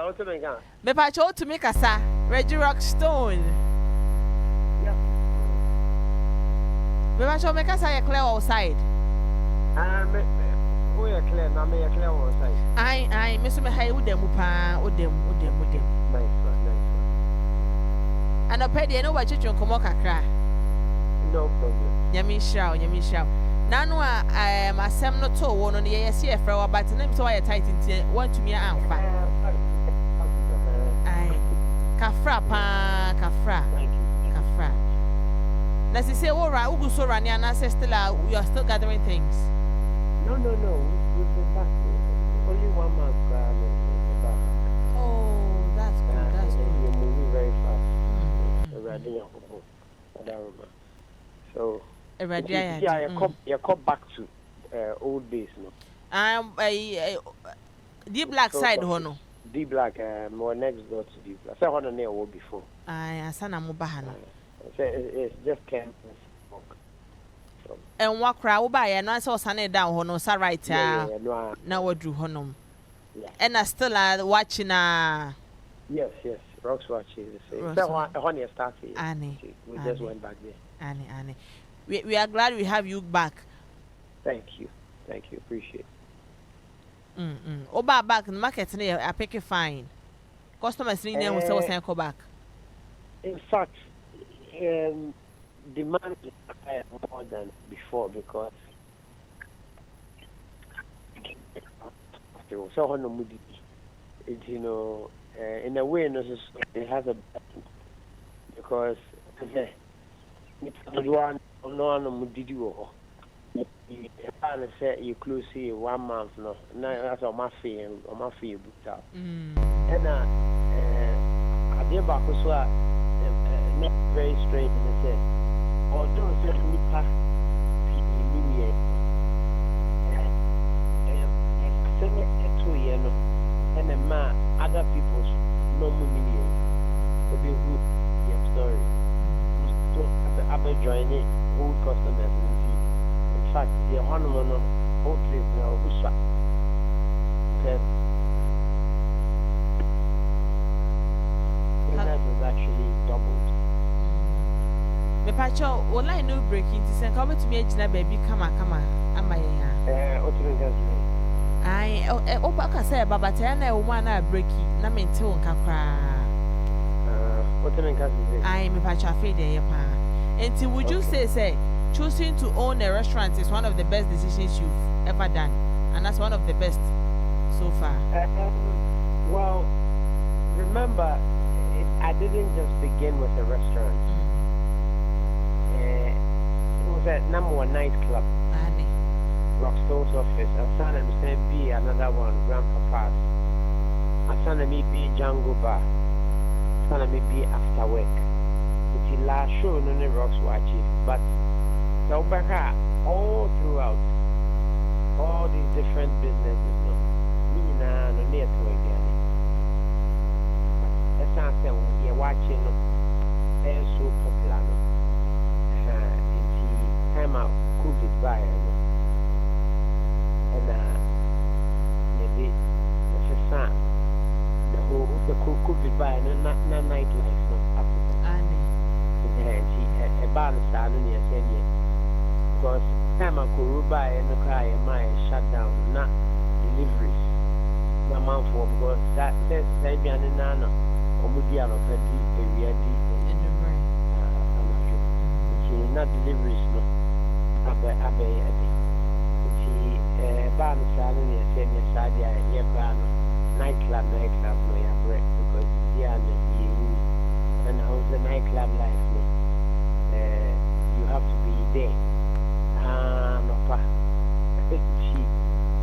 what's the name? Me pacho to make asa. Reggie Rockstone. Yeah. Me pacho make asa ya clear outside. We are clear. Now me are clear outside. I me so me hay udem pa udem. Nice one. And I pay the no wa chichon komo kakra. No problem. Nyami shao. Nanu asem no to wo no ne ye se e fra wa but na me so wa tight ntie want to me amfa. Ai. Kafra. Thank you. Kafra. Na se say wo ra ugu so ra ne na say still you are still gathering things. No. We've been back. Only 1 month. Oh, that's good. You're moving very fast. So, you come back to old days, no? The black side, hono. D Black, more next door to D Black. I said on there before. I sana mubahana. It's just campus. And what crowd by and I saw Sunday down hono, sa right now what drew honum. And I still watching Yes. Rocks watching the same. That one you started. Annie. We just went back there. Annie. We are glad we have you back. Thank you. Appreciate it. Oba back in the market I pick it fine. Customers need them will say go back. In fact, demand is higher more than before because so on it, you know, in a way it has a because you close here 1 month no. That's on my fee booked out. And I did back as well. Not very strange. They say, although it's me pass send it to you know, and a man other people's no million. To be good, your story. So I've been joining old customers and see. In fact, the honor old place now who's okay. Business is actually doubled. Me pacho online no breaking to say come to me agina baby come am I I Obaka say baba tell na woman na breaky na me nte won kakra. What can I me pacho afraid dey pa. Enti would you say choosing to own a restaurant is one of the best decisions you've ever done, and that's one of the best so far? Well, remember, I didn't just begin with a restaurant. It was a number one nightclub. Rockstone's office. I saw them say be another one, Grandpapa's. I saw them be Django Bar. I saw them be After Work. It's the last show on the Rocks Waakye. But so back all throughout all these different businesses, no, me na no near to again. That's how I say you're watching. They're so popular. No, it's time out COVID by. And maybe the whole COVID by no nightlife no Africa. And a bar started near Kenya because time I could buy and the car my shut down, not deliveries. My mom for because that says Sabian and Nana or Mudiano Petty area in the rain. Not deliveries no. Abe Ban Salon is in the Sadia, nightclub, no, yeah, break because yeah, and how's the nightclub life? No, you have to be there. No,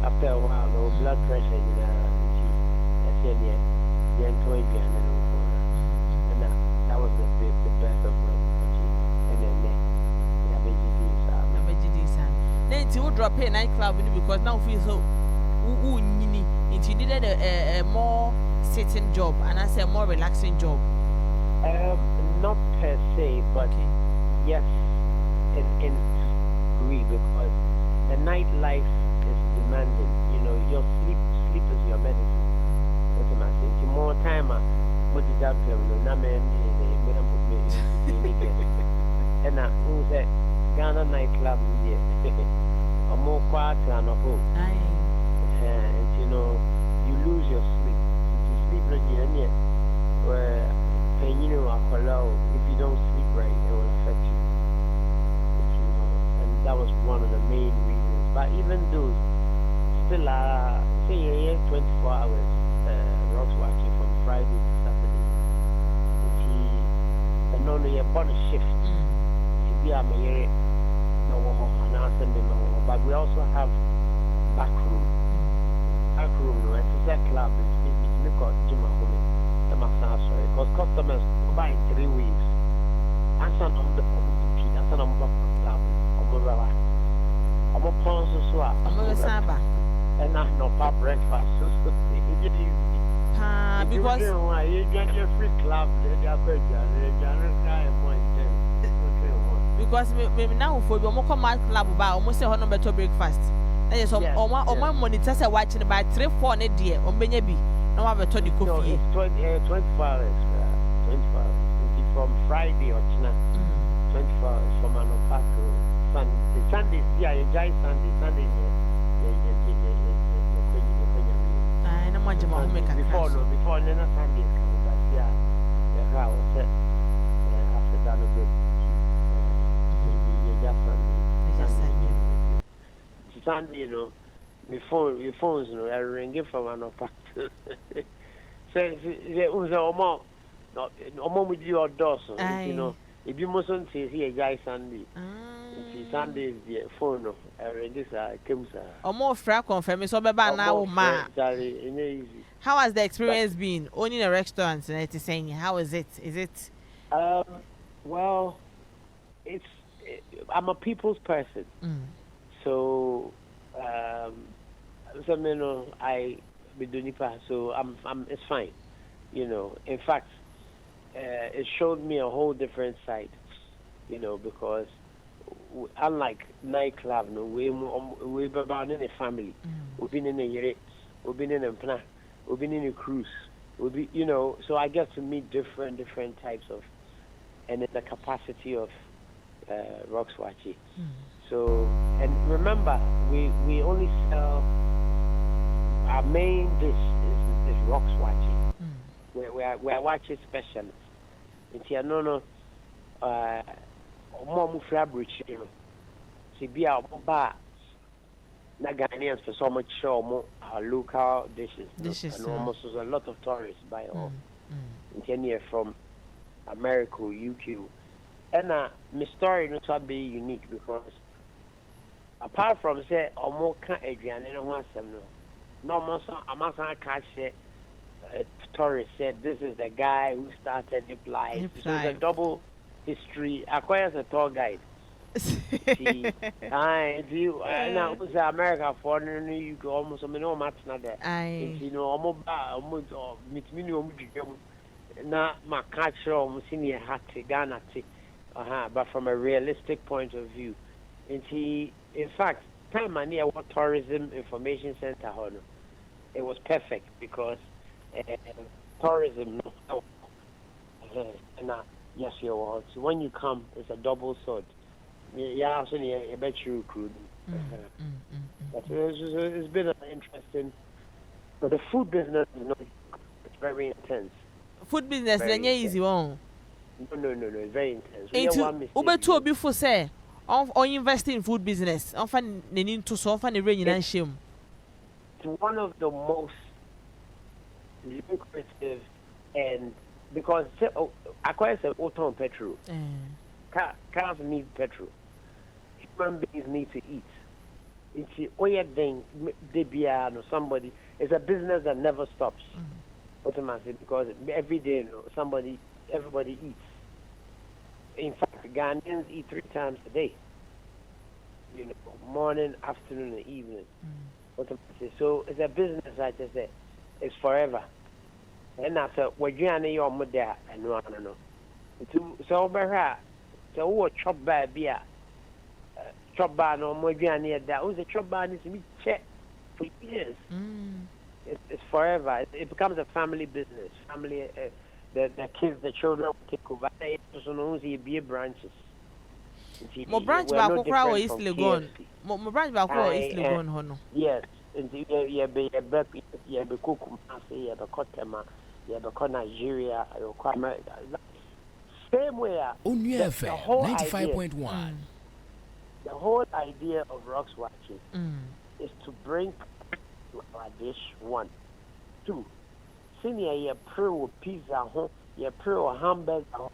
after a while, no blood pressure, you know, I said, yeah, enjoyed me, and that was the best of my and then then you drop a nightclub because now feel so you needed a more sitting job and I say a more relaxing job. Not per se, but yes, in degree because the nightlife is demanding. You know, your sleep is your medicine. What's the matter? It's more jam no na me and I who said Ghana nightclub here. A more quiet and a home. And you know, you lose your sleep. If you sleep in where you know if you don't sleep right, it will affect you. You know, and that was one of the main reasons. But even those still are say 24 hours rocks watching from Friday to Saturday. And no you bought a shift. Yeah, but we also have back room. Back room, no, it's a club. It's called Jim the massage, because customers buy in 3 weeks. And some of the that's an club. I'm a ponzo swap. I'm a samba. And I'm not pop breakfast. Because you get your free club, because me now for you mo come club ba almost say hono better breakfast na yes o monitor say watching by 3-4 na die o benya bi na wa better the coffee. No, it's 24 hours. 24 hours. It's from Friday or China. 24 hours from Anopa to Sunday. Sunday, yeah, you jai Sunday. Na manje mo make a before na Sunday come but yeah how set after that a bit. Sunday, you know, your phones, you know, I ring it from an apartment. So it was almost with your doors, you know. If you mustn't say here, guy Sunday. Sunday is the phone, I ring this, I came, sir. Or more frack confirm so baba now, ma. How has the experience been? Owning a restaurant and it is saying, how is it? Is it? Well, I'm a people's person. So, you know, I be doing so it's fine, you know. In fact, it showed me a whole different side, you know, because unlike nightclub, no, we've been in a family, we've been in a yere, we've been in a plan, we've been in a cruise, you know. So I get to meet different types of, and in the capacity of rocks Waakye. So, and remember, we only sell, our main dish is rocks Waakye. We're Waakye specialists. It's here, no, more fabric, you know. See, be our bar, not Ghanaians for so much show more our local dishes. And almost a lot of tourists by all. It's here from America, UK. And my story not be unique because apart from say more can't Adrian and one no more I'm not catch tourist said this is the guy who started the flight. So it's a double history. Acquires a tour guide. See, now was America for you go almost no match not there. You know almost meet me na my catcher almost senior hat Ghana. But from a realistic point of view, in fact, time I near what tourism information center, it was perfect because tourism. Yes, you are. So when you come, it's a double sword. Yeah, so I bet you could. But it's been interesting. But the food business is not. It's very intense. Food business, then easy one. No, it's very intense. Ube to before say, on invest in food business, often into so often the rain and shame. It's one of the most lucrative, and because I quite say auto on petrol. Cars need petrol. Human beings need to eat. It's thing or somebody. It's a business that never stops. Automatically, because every day everybody eats. In fact, Ghanaians eat 3 times a day. You know, morning, afternoon, and evening. So it's a business, I just say, it's forever. And I said, "We're doing your mother and no. So what chop by beer, chop by no more doing that. Was a chop by needs to be checked for years. It's forever. It becomes a family business. Family, the kids, the children will take over. So no be branches. Mo branch back okra East Legon. Mo branch back East Legon hono. Yes, you be Kukum, you be Kotema, you be Nigeria, you America. Same way. Onua FM 95.1. The whole idea of Rocks Waakye is to bring like this 1, 2. Senior ye pro pizza home, ye pro hamburger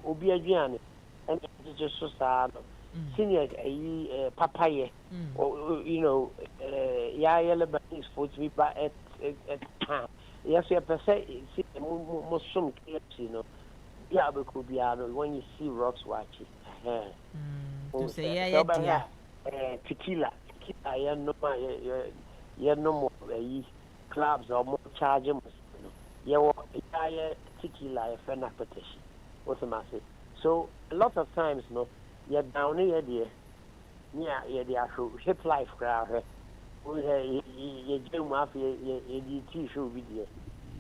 obi aduane and it's just so sad. Senior papaya you know ya Lebanese food we buy at yes you per se musum you know yeah because when you see Rocks Waakye to say yeah tequila yeah no more clubs or more charging yeah tequila a friend petition what am I say so a lot of times no you're down here dear yeah the actual hip life crowd you do mafia you t-shirt video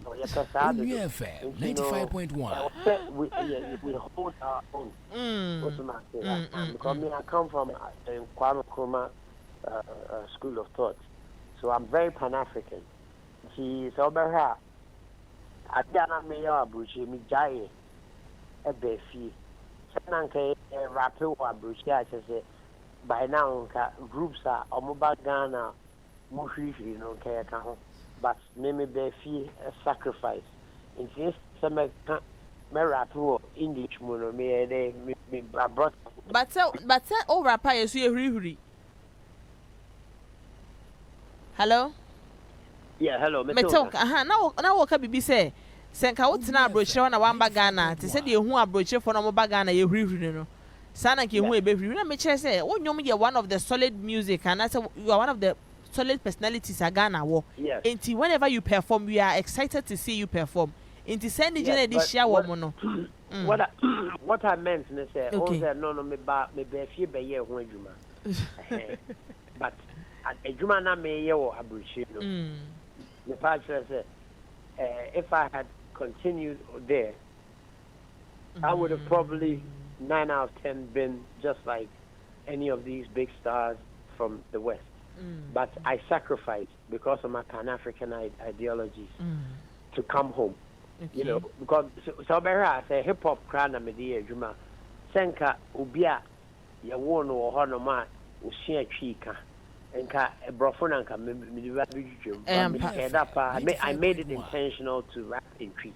Onua FM 95.1. We hold our own. What's the matter? Because I come from Kwame Nkrumah school of thought, so I'm very Pan-African. She is over here. I don't know Abuchi, me jai a beefy. Sananke rapper Abuchi, I say by now groups are mobile Ghana, Mushi, you know, but maybe beefy a sacrifice. In case some rapper English mono me brought. But all rapper is here. Hello. Yeah, hello. Me talk. Now what can be say? Senka what na brochure na wamba Ghana. Te say the who brochure for no Ghana ye huri no. Sana ki who e be huri. Na me chere say wonyom ye one of the solid music and I say you are one of the solid personalities at Ghana wo. Yes. Enti whenever you perform we are excited to see you perform. Enti send the jene di share wo mo no. What I meant is say no me be fie be ye ho adwuma. But adwuma na me ye wo abrochure no. The part says if I had continued there, I would have probably 9 out of 10 been just like any of these big stars from the West. But I sacrificed because of my Pan-African ideologies to come home. Okay. You know, because so I say hip hop crowd na me di adwuma. Senka ubia ya won wo ho no ma o hia twika. Enka brofo na nka me di ba bi I made it intentional to rap in tree.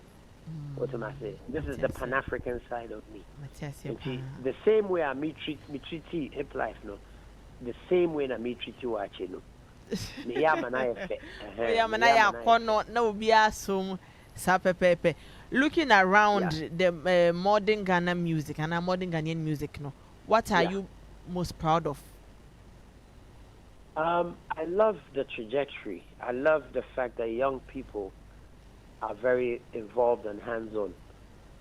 What am I saying? This is the Pan-African side of me. The same way I me treat hip life no. The same way that me treat you Waakye no. Me ya manaya fe. Ya manaya kono na obi asum sa pepepe. Looking around the modern Ghana music and modern Ghanaian music no. What are you most proud of? I love the trajectory. I love the fact that young people are very involved and hands-on.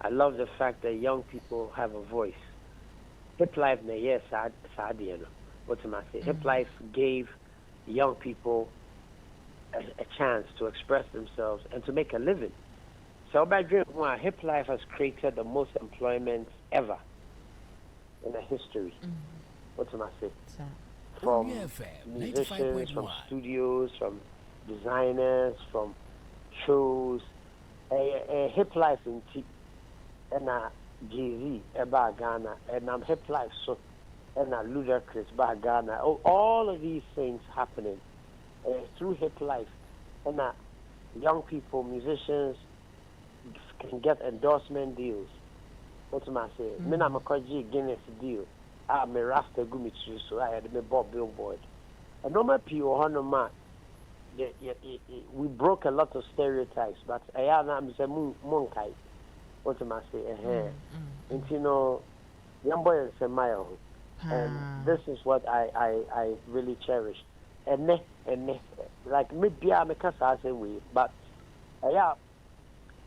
I love the fact that young people have a voice. Hip life na yes sad you know. What am I saying? Hip life gave young people a chance to express themselves and to make a living. So by dream, hip life has created the most employment ever in the history. What am I saying? From musicians, from studios, from designers, from shows. A hip life in T and a Jay-Z about Ghana and I'm hip life so and a ludicrous by Ghana. All of these things happening through hip life and young people, musicians can get endorsement deals. What am I saying? Me na makoji Guinness deal. Me rasta gumi tru so I had me Bob Billboard. And no matter you we broke a lot of stereotypes, but I am say monkai. What am I saying? And you know, young boy is a mile. And this is what I really cherish. And like me bia me kasa say we, but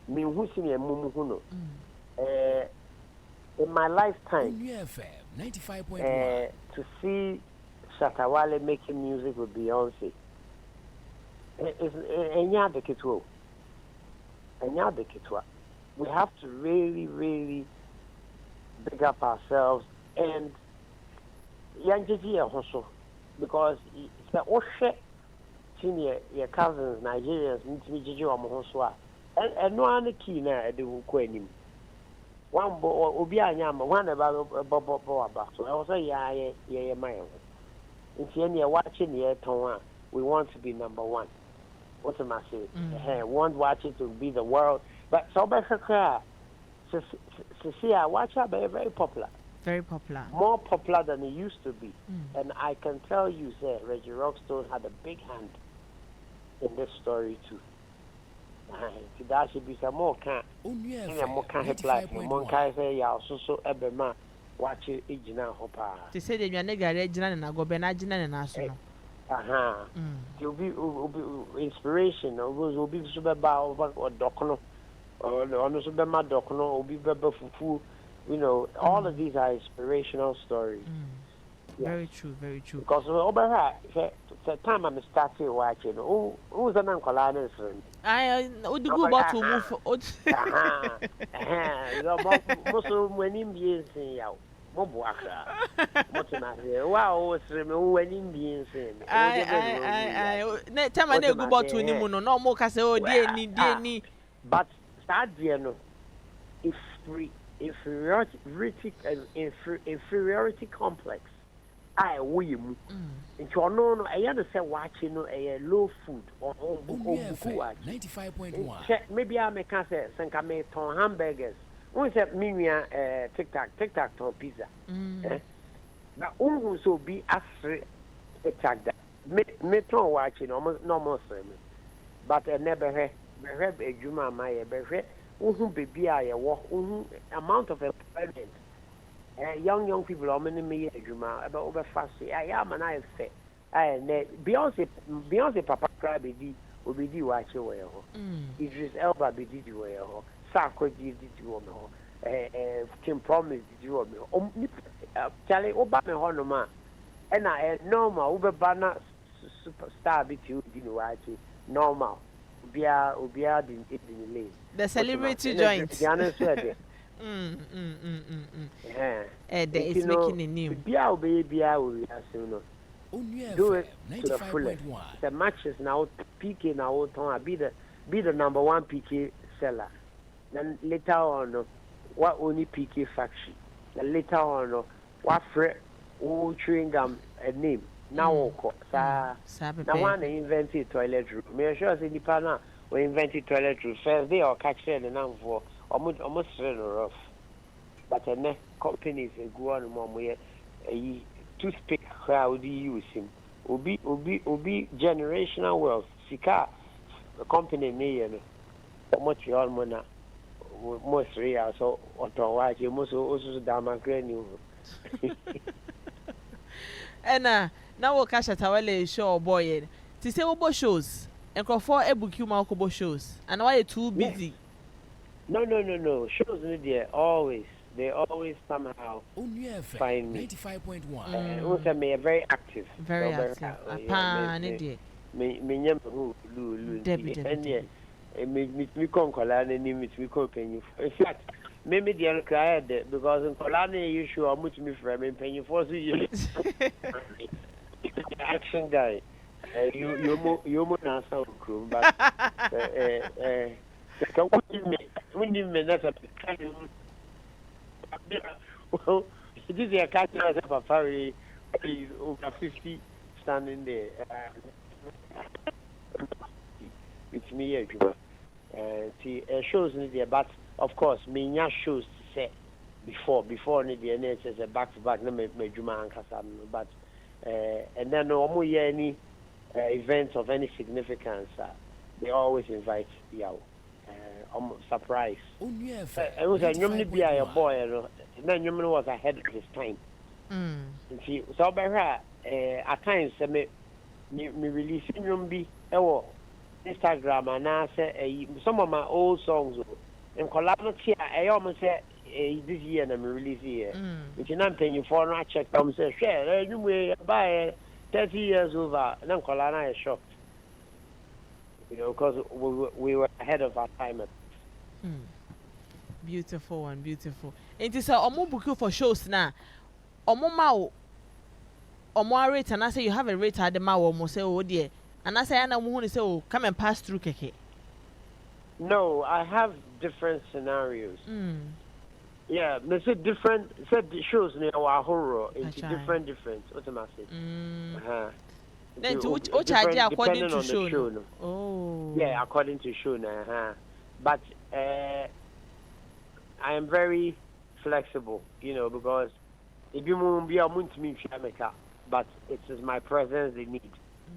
me who see me mumu huno. In my lifetime, Onua FM 95.1 to see Shatta Wale making music with Beyoncé. Enya de kitwa. we have to really, really big up ourselves and also because it's the Oshe senior your cousins, Nigerians, need to be Jiji and no other key now at the Quenim. One Obi Anyama, one about Boba. So I was a yeah, my own. In Tiania watching the Tonga, we want to be number one. What am I saying? Want watching to be the world. But so Cecilia, watch out, very popular. Very popular. More popular than it used to be. And I can tell you, sir, Reggie Rockstone had a big hand in this story too. That should be some more can. More can help life. More can say ya so ebema watch it ijina hopa. They say they are nega regina na go benajina na so. You'll be inspiration. Will be super bow or docono or super mad docono or be fufu. You know, all of these are inspirational stories. Yes. Very true, very true. Because over the time I'm starting watching, who's an uncle? I would go back to move. Most when him being seen out. Wow, when him being seen. Time I go back to Nimuno, no more case, oh, dear, ni. But sadly, no, if free. Inferiority complex. I we into no I understand watching a low food or 95.1. Maybe I make say sanka me ton hamburgers. We say mimia TikTok ton pizza. But who so be afraid TikTok that me ton watching almost normal sermon. But I never have a juma my be baby I walk amount of employment. Young people are many me about over fast. I am and I say and Beyoncé Papa cry be will be the watch away. Idris Elba be did you Sarko did you Kim Promise did you Charlie Obama Honoma and I normal Uber Banner superstar be you didn't watch it normal. Ubia didn't late. The celebrity joint. It's making a new. Baby, I will do it to the fullest. The matches now, PK now, be the number one PK seller. Then later on, what only PK factory. Then later on, what Fred, chewing gum, a name. Now, now one invented toilet room. Me sure say the partner we invented toilet room first day or catch the number for almost rough. But the companies go on more a toothpick crowd using. Obi generational wealth. Sika the company me much your money most real so otherwise you must also damn and now we'll catch Shatta Wale show boy. To say what shows and for a book you Malcobo shows and why you too busy? No. Shows they always somehow find me. 95.1. Also, me very active. Very active. Me concola me coping. In fact, maybe the other cried because in Colana you sure much me from and paying for you. Action guy. You more not so cool, but we need me that's a well, it is a cat as a safari over 50 standing there. It's me, see, shows in there, but of course, me shows to say before the NHS a back to back, no me Juma and Kasam, but and then no more any events of any significance, they always invite you. Surprise. I was a normally be a boy, and then you was ahead of his time. See, so by her, at times, me releasing room be Instagram, and I say some of my old songs in Colabia. I almost said this year, and I'm releasing here. Which is not paying you for no check. I'm saying, share, anyway, buy 30 years over, and then Colana is shocked. You know, because we were ahead of our time. Beautiful one, beautiful. It is a omo book you for shows now. Omo ma omo rate and I say you have a rate at the ma omo say oh dear. And I say I know say oh come and pass through keke. No, I have different scenarios. Yeah, me say different said the shows near our horror. It's different. What am I saying? Then to which charge according to show. No. Oh. Yeah, according to show now. But I am very flexible, because if you won't be able to meet but it is my presence they need.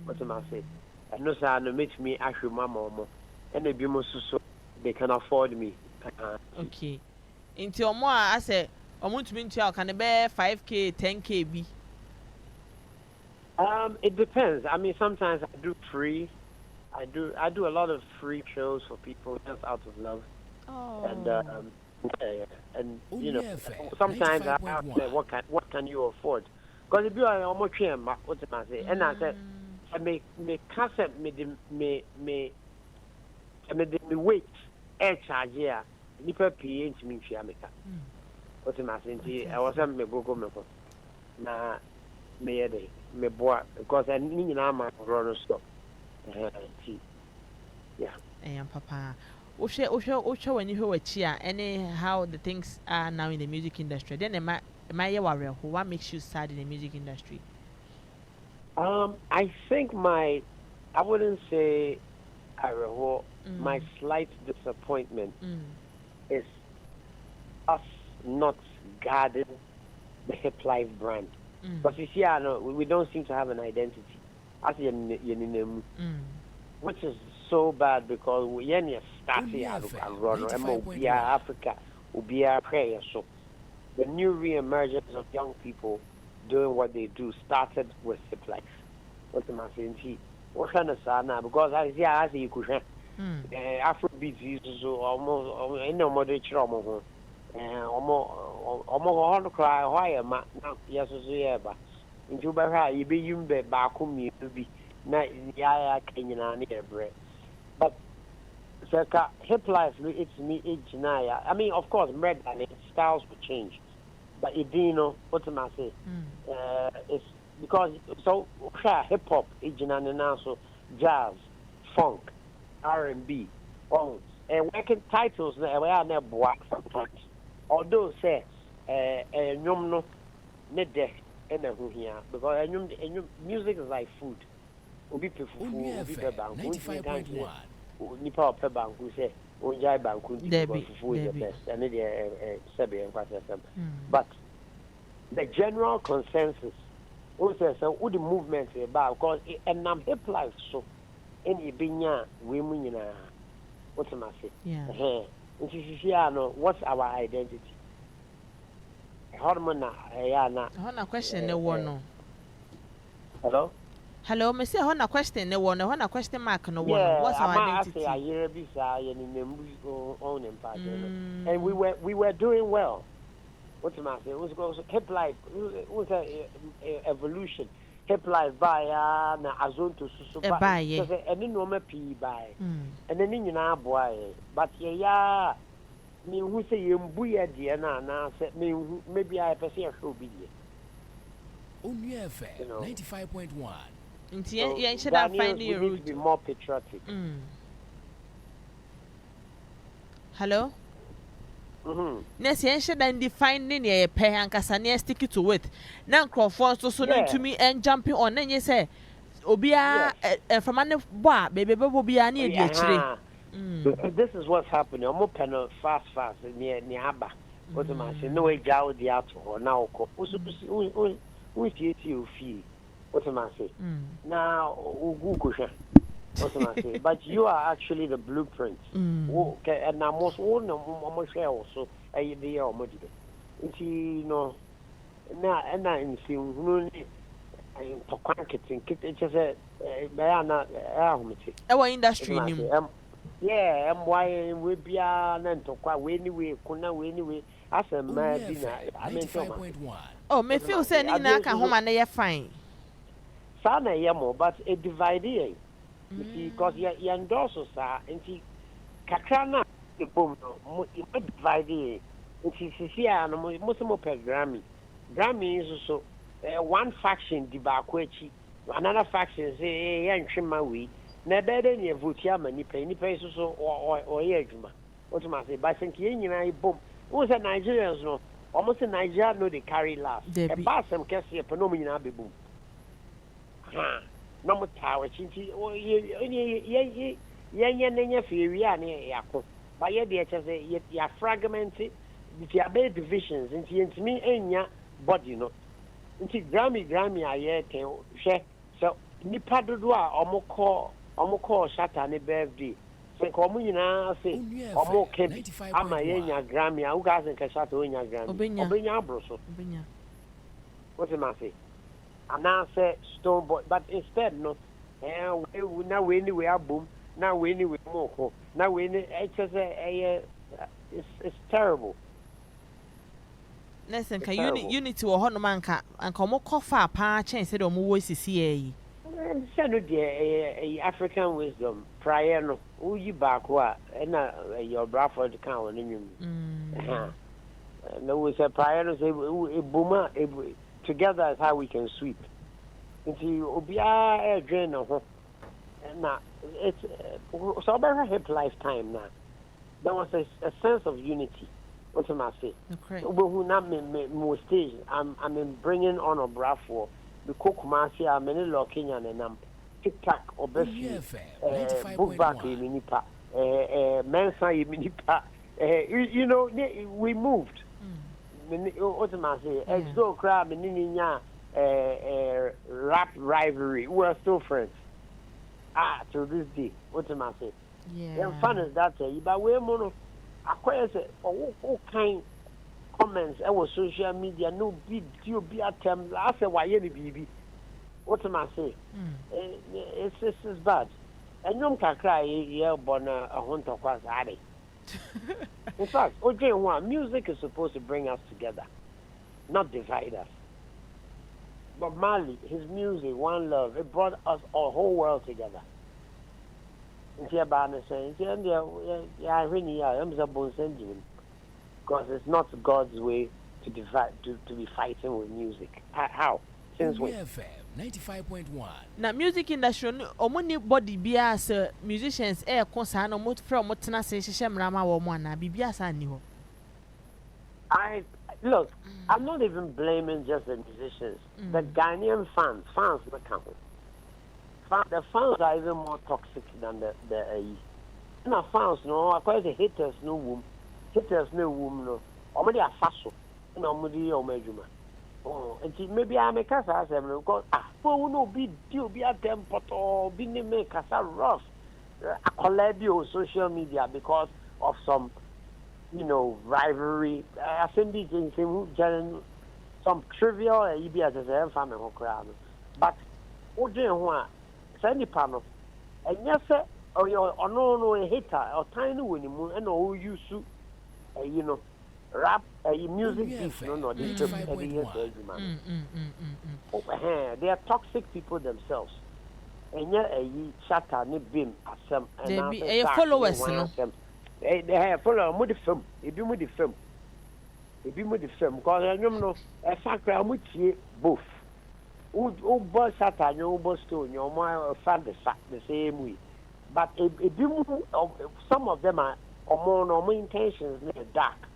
What am I saying? And no sir, no make me actually mama and if you so they can afford me. Okay. Into more I say omo to meet you can be 5k, 10k be. It depends. I mean, sometimes I do free. I do a lot of free shows for people just out of love. Oh. And sometimes I ask them, what can you afford? Because if you are almost what am I saying? And I said, I make concept me wait air charge here. Nipa pay into me America. What am I saying? I was me go na me day. Me boy because I need my run stop. Yeah. Papa. Osho when you hear chia any how the things are now in the music industry. Then am I what makes you sad in the music industry? I think I wouldn't say my slight disappointment is us not guarding the hip life brand. But you see, we don't seem to have an identity. As which is so bad because we start here Africa will be a prayer. So the new re-emergence of young people doing what they do started with hip life. What am I saying? What kind of sana? Because I see you could Afrobeat is almost in the modern trauma. Almost cry why am I yes but into by you be you be back to be not ya Kenyan bread. But hip life it's me age now. I mean of course red and styles will change. But it what am I say? It's because so hip hop age now so jazz, funk, R&B, and working titles we are not black sometimes. Although say no ne de and here because music is like food. Obi pe fufu, obi pe banku, 95.1. Nipa pe banku say onjai banku because fufu is the best. And the sebe and kwasem. But the general consensus also say all the movements about because and hip life so any binya women what's I say? Yeah. What's our identity? Question no one. Hello? Hello, me say a question no one, a question mark no one. What's our identity? And we were doing well. What's I say? It was hip life. It was a evolution. Hip life by na azonto susu ba so eni no ma pi by and then you na boy but yeah me who say you mbu ye de na say me maybe I person show be there Onua FM 95.1 nti you should have find your route to be more patriotic. Hello. Nes yen should then define near pay and casania stick it to it. Now Crawford so to me and jumping on and you say Obia from an bois, baby Bobia near the This is what's happening. I'm open fast near Abba. What am I saying? No way jow the out or now we see you fee. What am I saying? Now Google. What am I saying? But you are actually the blueprint. Okay, and I most one almost share also a year or more. Now and I in seeing to quanking it just a Bayana our industry. Yeah, and why we be an to quite anyway, couldn't anyway. As a man, I mean, oh, me feel saying I can home and they are fine. Sana yamo, but a divided. You see, because you endorse us, and see, Katrana, the boom no divide ntisi no mo per Grammy is so one faction di ba akwachi another faction say yantwema we na bede ne vote ama nipa so o ye adwuma what ma say ba think ye nyina boom who say Nigerians no almost in Nigeria no they carry last e ba sem kese e pe no mo nyina be boom ha no mo tawo chinti ye nenya fewi ane yakọ ba ye de eche ya fragmented the abel divisions into me enya body no into Grammy aye ten hwe so nipa dodo a omukọ Shatta ne birthday so ko mu nyina say omuke ama ye nya Grammy a uga say ka Shatta o nya Grammy obenya abroso obenya what am I say ana say Stone Boy but instead no na we anyway abom now we anyway more now we it's terrible. Listen, can unity or Honomanka and come coffee pa chance said or more CCA. African wisdom prior no who you back what and your Bradford count in you. No, we say prior to say a boomer together is how we can sweep. Into Obia drain of now it's so very hip lifetime now. There was a sense of unity. What am I saying? Okay. Who not more stage? I'm bringing on a bravo. The cook Marcia, I'm in a Kenya and TikTok or Bessie, book back in Minipa, Mensa in Minipa. You know, we moved. What am I saying? Exo crab and Nininya rap rivalry. We are still friends. To this day, what am I saying? Yeah. And fun is that, but we're mono. I say, all kind comments. I was social media. No big deal. Be a term. I say, why any baby? What am I saying? It's bad. And you can't cry. Yeah, but a hunter was adding. In fact, music is supposed to bring us together, not divide us. But Marley, his music, One Love, it brought us a whole world together. Because it's not God's way to divide, to be fighting with music. How? Since when? 95.1. Now, music industry, omoni body bias musicians concern no more from what na say Shemrama or Mwana, Bibiasa knew. Look, I'm not even blaming just the musicians. The Ghanaian fans the count. The fans are even more toxic than the fans, no, of course the haters no womb. No. Omedi a faso. No omedi o mejuma. Oh, and maybe I make us as them because no be deal be at them poto be make us rough. I collect you social media because of some rivalry. I think these things some trivial you be as a family crowd. But what do you want? Send the panel. And yes, sir, or your no a hater or tiny winning moon and all you suit rap music beats no this they are toxic people themselves. And yet Shatta ne bim asem and they followers no. They have follow with the film. It be with the film. Because I don't know a factor with both. Who boss Shatta, no boss stone, your my father the same way. But some of them are more intentions in the dark.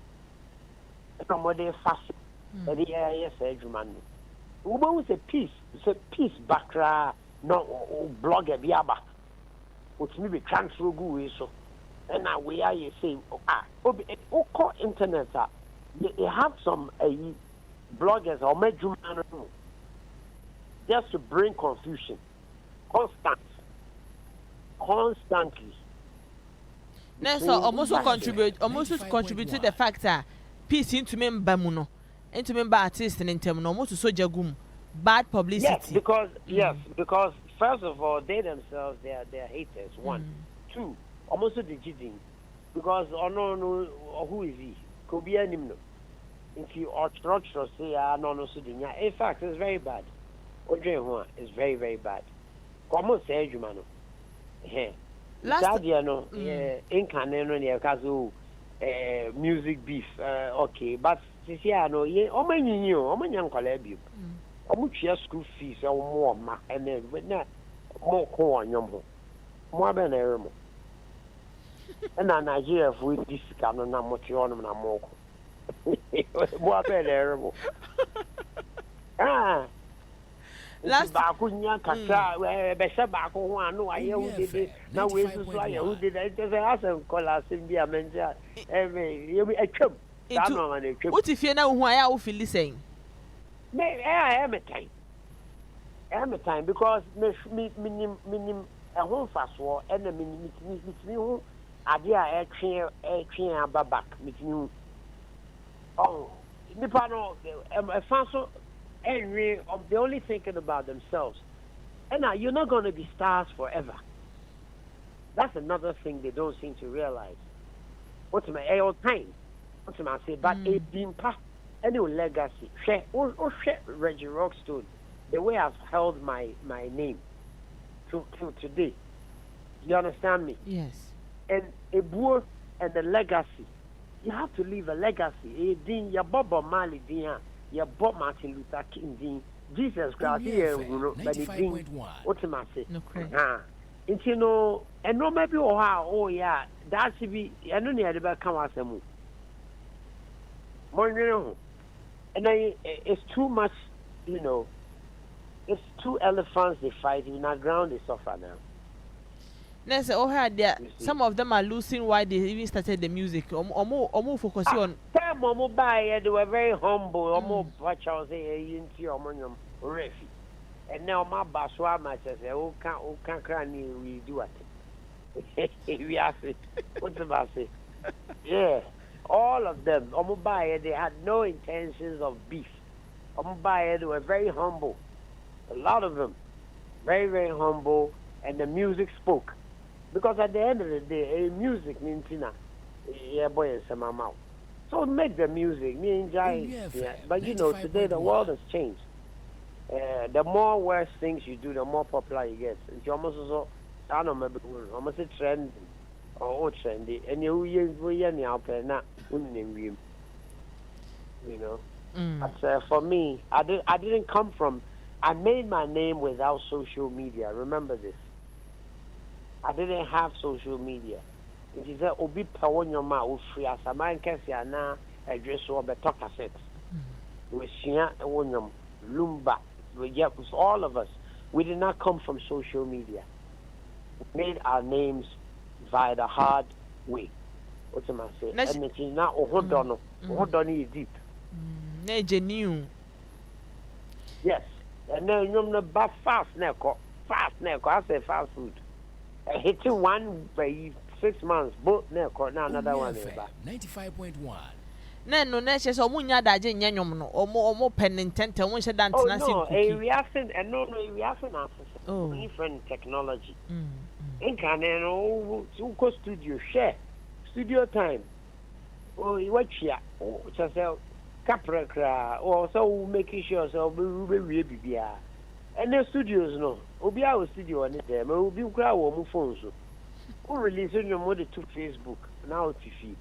Some of them fast. And yes, Edgeman. Uba is a peace background, no blogger biaba. Which maybe transfer go so. And now we are you say internet they have some bloggers or just to bring confusion constantly. So almost contribute to the fact that peace into member muno into member artist and in term almost so jagum bad publicity. Yes, because first of all they themselves they are haters. 1, 2. Almost the cheating because no who is he? Could be any no. If you are say no in fact it's very bad. It's very, very bad. Como say Jumano. last year no in Canada near Kazu music beef okay but this year no ye o manyi o manyan kwala bi o mu twa school fees o mo ma ene na mo ko anyom ho mo abe na eremo na Nigeria fu this kanu na mo ti onum na mo ko mo abe na eremo last baako nya kaka be se baako ho anu aye hu dede na we susu aye hu dede it is asen kola sim bi amenja you atwam that no man atwam what if you na hu aye wo feel sen me every time because me minim ho faso e na me hu ade a etwe ababak me hu oh nipa no faso and they're only thinking about themselves. And now you're not going to be stars forever. That's another thing they don't seem to realize. What's my time? What's my say? But a bimpa, any legacy. Reggie Rockstone, the way I've held my name till today. You understand me? Yes. And a boor and the legacy. You have to leave a legacy. A din ya Bobo Mali din. Ya Bob Martin Luther King din Jesus Christ here but the din what am I say and you know and no maybe oh yeah that should be I know near the come asemu more and it's too much you know it's two elephants they fight in the ground they suffer now. Nese there some of them are losing why they even started the music or focus on time they were very humble or watch out say into your monum refi and now my baswa match say who can cry we do it we are say what about say yeah all of them they had no intentions of beef they were very humble a lot of them very very humble and the music spoke. Because at the end of the day, music means boy and some amount. So make the music, me enjoy. Yeah. But you know, today the world has changed. The more worse things you do, the more popular you get. It's almost so. I don't know, almost a trend or trendy, and you know. But for me, I didn't come from. I made my name without social media. Remember this. I didn't have social media. It is a obi pawon your ma free as a man can see na address or better cassette. We share wonyom lumba. We get all of us. We did not come from social media. We made our names via the hard way. What am I saying? And it is not hold on is deep. Genuine. Yes. And then you know fast neko. I say fast food. Hitting one by 6 months, both now another one. 95.1. No, next so munya daje nyanyom no omo penintente won she dance na sin cookie. We have different technology. In Canada, to go studio time. Oh, you watch here. Oh, just capra or so making sure so we be and the studios no obi our studio on there me obi kura wo mu phone so who release your mode to Facebook now TV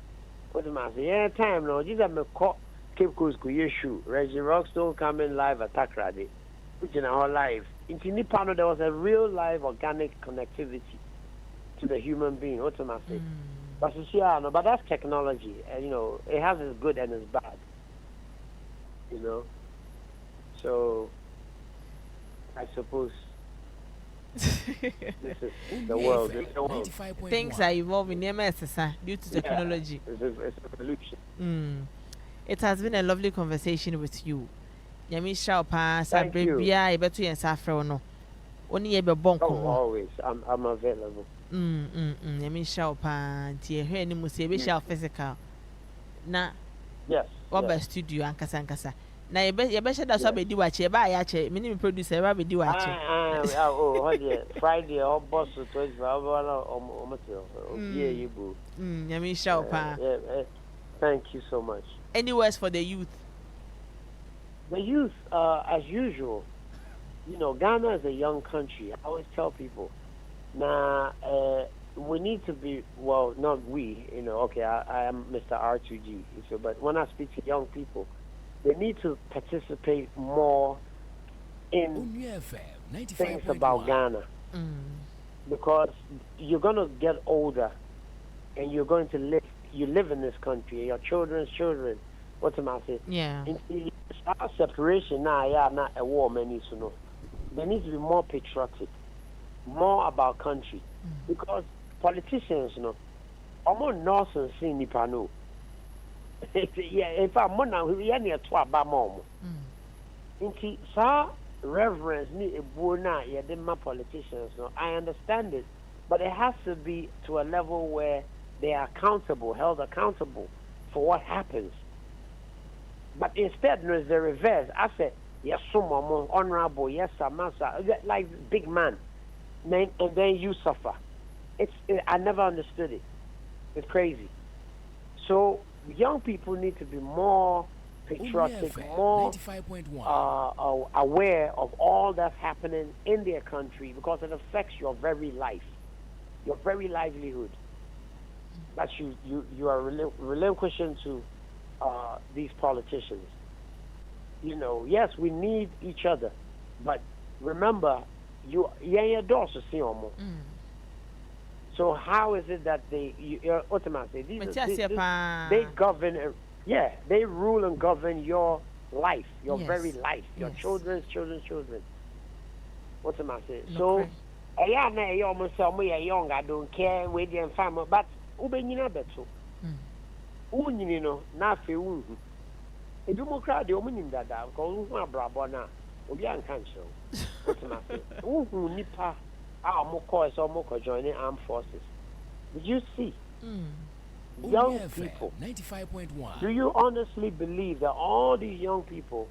what am I say time no this am call Cape Coast go issue Reggie Rockstone coming live at Takrade which in our live in Nipano there was a real live organic connectivity to the human being what am I say but no but that's technology and you know it has its good and its bad you know so I suppose this is the world. Things are evolving due to technology. It's a evolution. It has been a lovely conversation with you. Yami Shaupa, Sabria, betu yen safra no. Oni ye be bon ko. Always, I'm available. Yami Shaupa, tie he ni mu se be shall physical. Na. Yes. Oba studio ankasa. Na ye be sheda so be di wache ba ya che me ni producer ba be di wache Friday or boss to 12 almost yeah you go Yami Shaupa. Thank you so much. Any words for the youth? The youth as usual, you know, Ghana is a young country. I always tell people now we need to be, well, not we, okay, I am Mr. R2G, so, but when I speak to young people, they need to participate more in things about Ghana. Because you're going to get older and you're going to live in this country, your children's children. What am I saying? Yeah. Our separation now, not a war, many to know. They need to be more patriotic, more about country. Because politicians, I'm nonsense in Nipano. Yeah, in fact, I'm not here to Abamom. Inti, sir, reverence me a bona, yeah, my politicians. I understand it, but it has to be to a level where they are accountable, held accountable for what happens. But instead, no, it's the reverse. I said, yes, someone honorable, yes, Samasa, like big man, and then you suffer. I never understood it. It's crazy. So young people need to be more patriotic, more aware of all that's happening in their country because it affects your very life, your very livelihood. That you are relinquishing to these politicians. Yes, we need each other, but remember, so how is it that they govern? Yeah, they rule and govern your life, your very life, your children's children. What am I saying? So, I almost tell me young. I don't care with the family, but ubenyina beto. Na fe wu. E bi mo kra de o munim dada, ko hu abrabo na, obi an kan so. What am I saying? Hu nipa a mo call so mo ko join the armed forces. Did you see? Young people, 95.1. Do you honestly believe that all these young people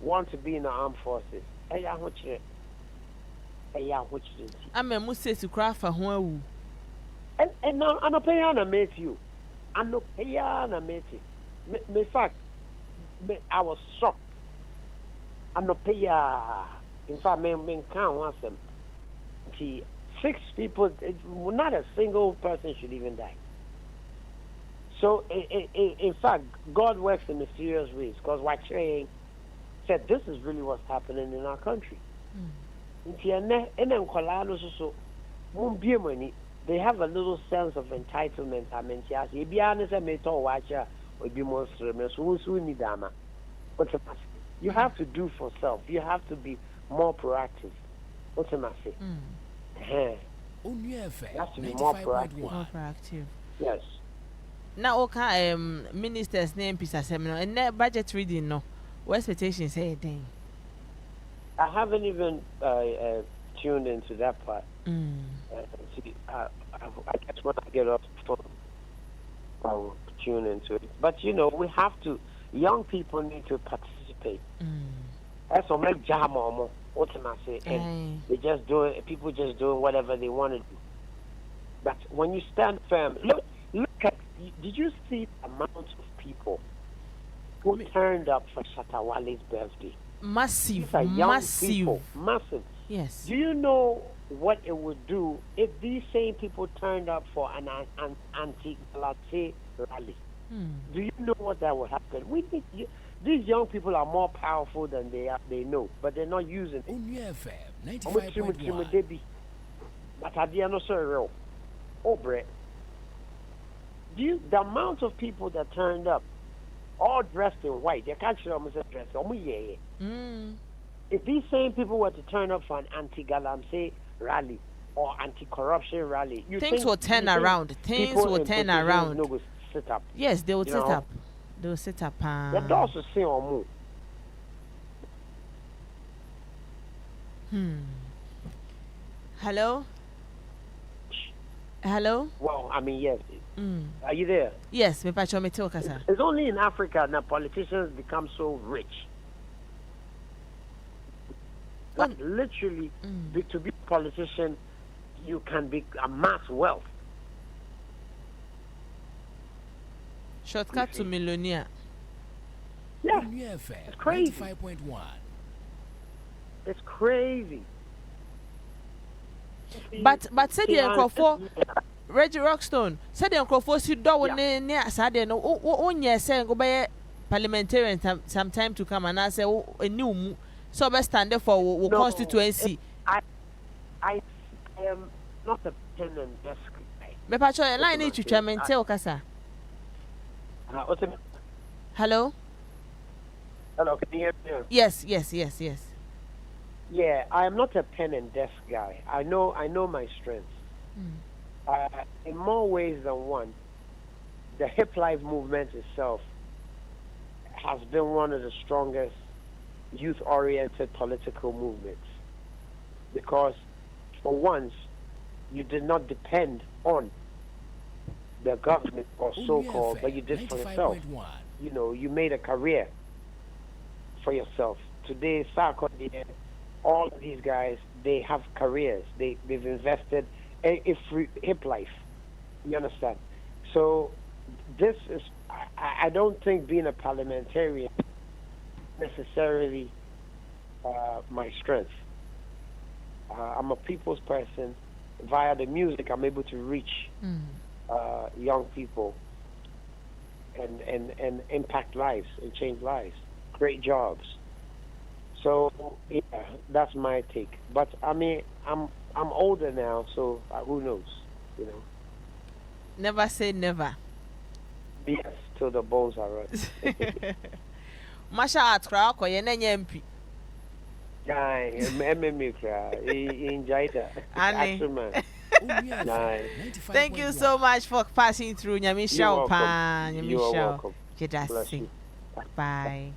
want to be in the armed forces? I'm a Moses to craft for who? And now, I'm not paying to meet you. I'm not paying to meet you. In fact, I was shocked. I'm not paying. In fact, I can't want them. 6 people, not a single person should even die. So, in fact, God works in mysterious ways because Waakye said this is really what's happening in our country. They have a little sense of entitlement. You have to do for self. You have to be more proactive. What's the matter? You have to be more proactive. Yes. Now, okay, minister's name piece seminar and net budget reading. No, what expectations say thing? I haven't even tuned into that part. I guess when I get off the phone, I will tune into it. But we have to. Young people need to participate. That's what make jam or what am I saying? And they just do it. People just doing whatever they want to do. But when you stand firm, look at. Did you see the amount of people who turned up for Shatta Wale's birthday? Massive. Yes. Do you know what it would do if these same people turned up for an anti-Galate rally? Do you know what that would happen? These young people are more powerful than they know, but they're not using it. Onua FM 95.1. But at the end of the Brett. The amount of people that turned up, all dressed in white, they can't show them dressed. If these same people were to turn up for an anti-Galamsey rally or anti-corruption rally, things will turn around. Things will turn around. Will sit up. Yes, they will sit up. They will sit up. The doors will see or move. Hello? Hello? Well, I mean, yes. Are you there? Yes, it's only in Africa that politicians become so rich. Like literally, to be a politician, you can amass wealth. Shortcut to millionaire. Yeah, it's crazy. 95.1. It's crazy. But said the Reggie Rockstone said the Uncrophone si do near Saturday no one year saying go by parliamentarian some time to come and I say a new so best stand for constituency. I am not a pen and desk guy. Me pacho line need to chairman tell kasa. Hello? Hello, can you hear me? Yes. Yeah, I am not a pen and desk guy. I know my strengths. In more ways than one, the hip life movement itself has been one of the strongest youth-oriented political movements, because for once you did not depend on the government or so-called, but you did for yourself. You know, you made a career for yourself. Today, all of these guys, they have careers. They've invested in free hip life. You understand? So this is, I don't think being a parliamentarian necessarily my strength. I'm a people's person. Via the music, I'm able to reach young people and impact lives and change lives, create jobs. So yeah, that's my take. But I mean, I'm older now, so who knows? You know. Never say never. Yes, till the bones are right. Masha at crowd ko ye na MP. Thank you so much for passing through. Nyamisha Opa. You're welcome. Bye.